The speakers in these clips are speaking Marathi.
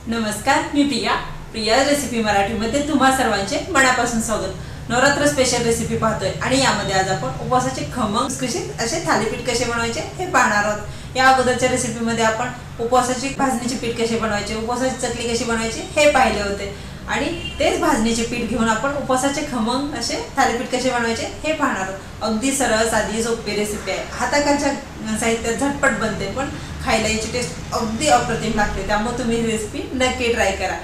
नमस्कार, मी प्रिया रेसिपी मराठीमध्ये तुम्हा सर्वांचे मनापासून स्वागत। नवरात्र स्पेशल रेसिपी पाहतोय आणि यामध्ये आज आपण उपवासाचे खमंग खुसखुशीत असे थालीपीठ कसे बनवायचे हे पाहणार आहोत। या अगोदरच्या रेसिपीमध्ये आपण उपवासाची भाजणीचे पीठ कसे बनवायचे, उपवासाची चकली कशी बनवायची हे पाहिले होते आणि तेच भाजणीचे पीठ घेऊन आपण उपवासाचे खमंग असे थालीपीठ कसे बनवायचे हे पाहणार आहोत। अगदी सरळ साधी सोपी रेसिपी आहे। हाताखालच्या साहित्यात झटपट बनते पण खायला याची टेस्ट अगदी अप्रतिम लागते। त्यामुळे तुम्ही ही रेसिपी नक्की ट्राय करा।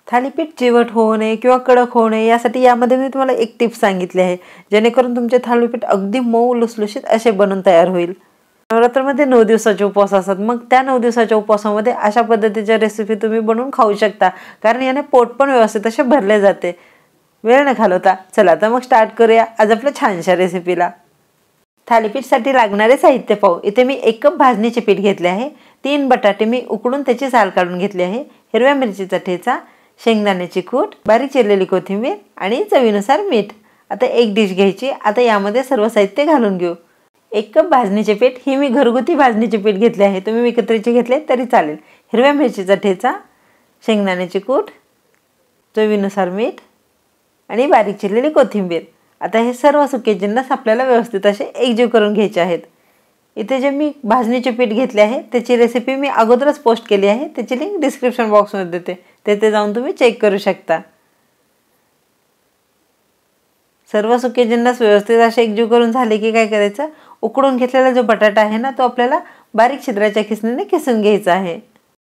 थालीपीठ चिवट होऊ नये किंवा कडक होऊ नये यासाठी यामध्ये मी तुम्हाला एक टिप सांगितली आहे, जेणेकरून तुमचे थालीपीठ अगदी मऊ लुसलुशीत असे बनून तयार होईल। नवरात्रामध्ये 9 दिवसाचे उपवास असतात, मग त्या 9 दिवसाच्या उपवासामध्ये अशा पद्धतीच्या रेसिपी तुम्ही बनवून खाऊ शकता, कारण याने पोट पण व्यवस्थित असे भरले जाते। वेळ न घालवता चला तर मग स्टार्ट करूया आज आपल्या छानशा रेसिपीला। थालीपीठसाठी लागणारे साहित्य पाहू। इथे मी 1 कप भाजणीचे पीठ घेतले आहे, 3 बटाटे मी उकडून त्याची साल काढून घेतली आहे, हिरव्या मिरचीचा ठेचा, शेंगदाण्याची कूट, बारीक चिरलेली कोथिंबीर आणि चवीनुसार मीठ। आता एक डिश घ्यायची। आता यामध्ये सर्व साहित्य घालून घेऊ। 1 कप भाजणीचे पीठ ही मी घरगुती भाजणीचे पीठ घेतले आहे, तुम्ही विकत्रीचे घेतले तरी चालेल। हिरव्या मिरचीचा ठेचा, शेंगदाण्याची कूट, चवीनुसार मीठ आणि बारीक चिरलेली कोथिंबीर। आता हे सर्व सुके जिन्नस आपल्याला व्यवस्थित असे एकजीव करून घ्यायचे आहेत। इथे जे मी भाजणीचे पीठ घेतले आहे त्याची रेसिपी मी अगोदरच पोस्ट केली आहे, त्याची लिंक डिस्क्रिप्शन बॉक्समध्ये देते, तेथे जाऊन तुम्ही चेक करू शकता। सर्व सुके जिन्नस व्यवस्थित असे एकजीव करून झाले की काय करायचं, उकडून घेतलेला जो बटाटा आहे ना तो आपल्याला बारीक छिद्राच्या खिसणीने किसून घ्यायचा आहे।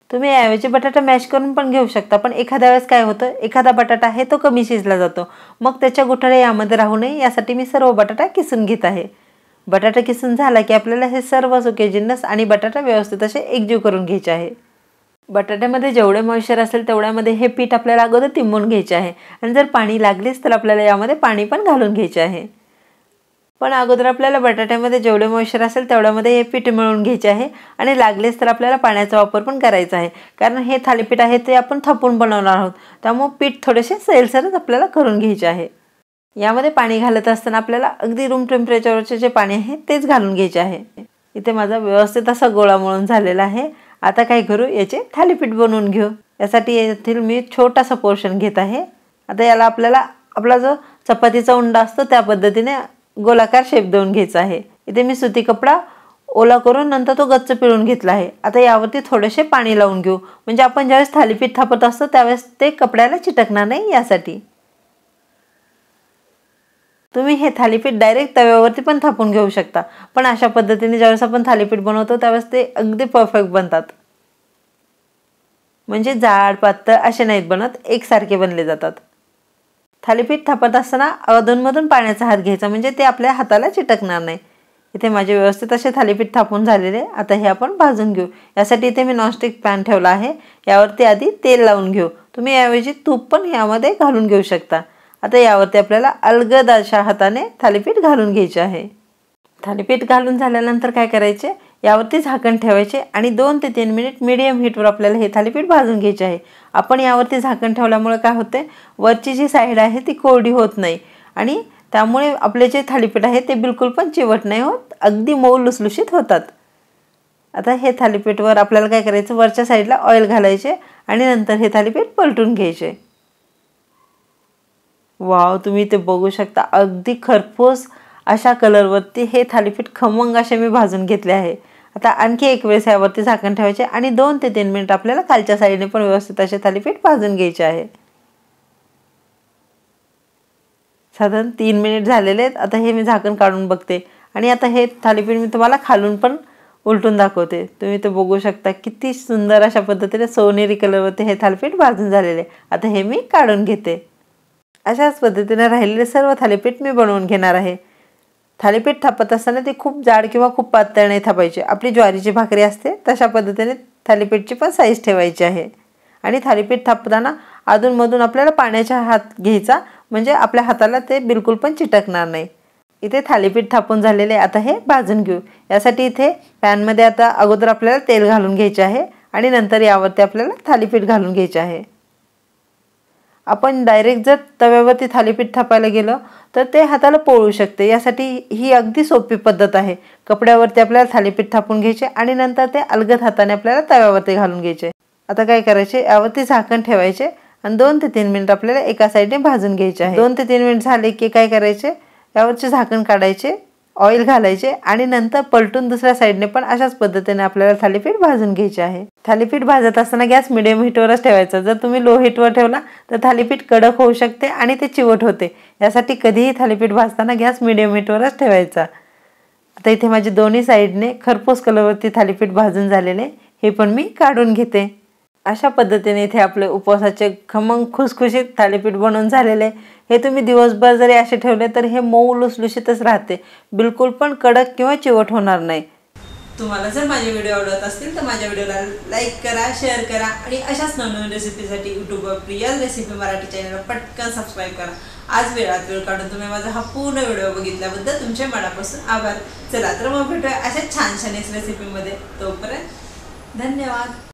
तुम्ही याऐवजी बटाटा मॅश करून पण घेऊ शकता, पण एखाद्या वेळेस काय होतं, एखादा बटाटा आहे तो कमी शिजला जातो, मग त्याच्या गुठळे यामध्ये राहू नये यासाठी मी सर्व बटाटा किसून घेत आहे। बटाटा किसून झाला की आपल्याला हे सर्व सुके जिन्नस आणि बटाटा व्यवस्थित असे एकजीव करून घ्यायचे आहे। बटाट्यामध्ये जेवढे मॉइश्चर असेल तेवढ्यामध्ये हे पीठ आपल्याला अगोदर तिंबून घ्यायचे आहे आणि जर पाणी लागलेच तर आपल्याला यामध्ये पाणी पण घालून घ्यायचे आहे। पण अगोदर आपल्याला बटाट्यामध्ये जेवढे मॉइश्चर असेल तेवढ्यामध्ये हे पीठ मिळवून घ्यायचे आहे आणि लागलेच तर आपल्याला पाण्याचा वापर पण करायचा आहे, कारण हे थालीपीठ आहे ते आपण थापून बनवणार आहोत, त्यामुळे पीठ थोडेसे सैलसरच आपल्याला करून घ्यायचे आहे। यामध्ये पाणी घालत असताना आपल्याला अगदी रूम टेम्परेचरवरचे जे पाणी आहे तेच घालून घ्यायचे आहे। इथे माझा व्यवस्थित असा गोळा मळून झालेला आहे। आता काय करू, याचे थालीपीठ बनवून घेऊ। यासाठी येथील मी छोटासा पोर्शन घेत आहे। आता याला आपल्याला आपला जो चपातीचा उंडा असतो त्या पद्धतीने गोलाकार शेप देऊन घ्यायचा आहे। इथे मी सुती कपडा ओला करून नंतर तो गच्च पिळून घेतला आहे। आता यावरती थोडेसे पाणी लावून घेऊ, म्हणजे आपण ज्यावेळेस थालीपीठ थापत असतो त्यावेळेस ते कपड्याला चिटकणार नाही यासाठी। तुम्ही हे थालीपीठ डायरेक्ट तव्यावरती पण थापून घेऊ शकता, पण अशा पद्धतीने ज्यावेळेस आपण थालीपीठ बनवतो त्यावेळेस ते अगदी परफेक्ट बनतात, म्हणजे जाड पातळ असे नाहीत बनत, एकसारखे बनले जातात। थालीपीठ थापत असताना अधूनमधून पाण्याचा हात घ्यायचा, म्हणजे ते आपल्या हाताला चिटकणार नाही। इथे माझे व्यवस्थित असे थालीपीठ थापून झालेले। आता हे आपण भाजून घेऊ। यासाठी इथे मी नॉनस्टिक पॅन ठेवला आहे, यावरती आधी तेल लावून घेऊ। तुम्ही याऐवजी तूप पण यामध्ये घालून घेऊ शकता। आता यावरती आपल्याला अलगद अशा हाताने थालीपीठ घालून घ्यायचे आहे। थालीपीठ घालून झाल्यानंतर काय करायचे, यावरती झाकण ठेवायचे आणि 2 ते 3 मिनिट मीडियम हीटवर आपल्याला हे थालीपीठ भाजून घ्यायचे आहे। आपण यावरती झाकण ठेवल्यामुळे काय होते, वरची जी साईड आहे ती कोरडी होत नाही आणि त्यामुळे आपले जे थालीपीठ आहे ते बिलकुल पण चिवट नाही होत, अगदी मऊ लुसलुशीत होतात। आता हे थालीपीठवर आपल्याला काय करायचं, वरच्या साईडला ऑइल घालायचे आणि नंतर हे थालीपीठ पलटून घ्यायचे। वाव, तुम्ही ते बघू शकता, अगदी खरपूस अशा कलरवरती हे थालीपीठ खमंग असे मी भाजून घेतले आहे। आता आणखी एक वेळेस यावरती झाकण ठेवायचे आणि 2 ते 3 मिनिट आपल्याला खालच्या साईडने पण व्यवस्थित असे थालीपीठ भाजून घ्यायचे आहे। साधारण 3 मिनिट झालेले आहेत। आता हे मी झाकण काढून बघते आणि आता हे थालीपीठ मी तुम्हाला खालून पण उलटून दाखवते। तुम्ही ते बघू शकता, किती सुंदर अशा पद्धतीने सोनेरी कलरवरती हे थालीपीठ भाजून झालेले। आता हे मी काढून घेते। अशाच पद्धतीने राहिलेले सर्व थालीपीठ मी बनवून घेणार आहे। थालीपीठ थापत असताना ते खूप जाड किंवा खूप पातळ नाही थापायचे, आपली ज्वारीची भाकरी असते तशा पद्धतीने थालीपीठची पण साईज ठेवायची आहे। आणि थालीपीठ थापताना अधूनमधून आपल्याला पाण्याचा हात घ्यायचा, म्हणजे आपल्या हाताला ते बिलकुल पण चिटकणार नाही। इथे थालीपीठ थापून झालेले। आता हे भाजून घेऊ। यासाठी इथे पॅनमध्ये आता अगोदर आपल्याला तेल घालून घ्यायचे आहे आणि नंतर यावरती आपल्याला थालीपीठ घालून घ्यायचे आहे। आपण डायरेक्ट जर तव्यावरती थालीपीठ थापायला गेलो तर ते हाताला पोळू शकते, यासाठी ही अगदी सोपी पद्धत आहे। कपड्यावरती आपल्याला थालीपीठ थापून घ्यायचे आणि नंतर ते अलगद हाताने आपल्याला तव्यावरती घालून घ्यायचे। आता काय करायचे, यावरती झाकण ठेवायचे आणि 2 ते 3 मिनिट आपल्याला एका साईडने भाजून घ्यायचे आहे. 2 ते 3 मिनिट झाले की काय करायचे, यावरचे झाकण काढायचे, ऑइल घालायचे आणि नंतर पलटून दुसऱ्या साईडने पण अशाच पद्धतीने आपल्याला थालीपीठ भाजून घ्यायचे आहे. थालीपीठ भाजत असताना गॅस मिडियम हीटवरच ठेवायचा. जर तुम्ही लो हीटवर ठेवला तर थालीपीठ कडक होऊ शकते आणि ते चिवट होते. यासाठी कधीही थालीपीठ भाजताना गॅस मिडियम हीटवरच ठेवायचा. आता इथे माझे दोन्ही साईडने खरपूस कलरवरती थालीपीठ भाजून झालेले, हे पण मी काढून घेते. अशा पद्धतीने इथे आपले उपवासाचे खमंग खुसखुशीत थालीपीठ बनवून झालेले. हे तुम्ही दिवसभर जरी असे ठेवले तर हे मऊ लुसलुशीतच राहते, बिलकुल पण कडक किंवा चिवट होणार नाही. तुम्हाला जर माझे व्हिडिओ आवडत असतील तर माझ्या व्हिडिओला लाईक करा, शेअर करा आणि अशाच नवनवीन रेसिपीसाठी यूट्यूबवर प्रियाज रेसिपी मराठी चॅनलला पटकन सबस्क्राईब करा. आज वेळात वेळ काढून तुम्ही माझा हा पूर्ण व्हिडिओ बघितल्याबद्दल तुमच्या मनापासून आभार. चला तर मग भेटूया अशा छान छान रेसिपीमध्ये. तोपर्यंत धन्यवाद.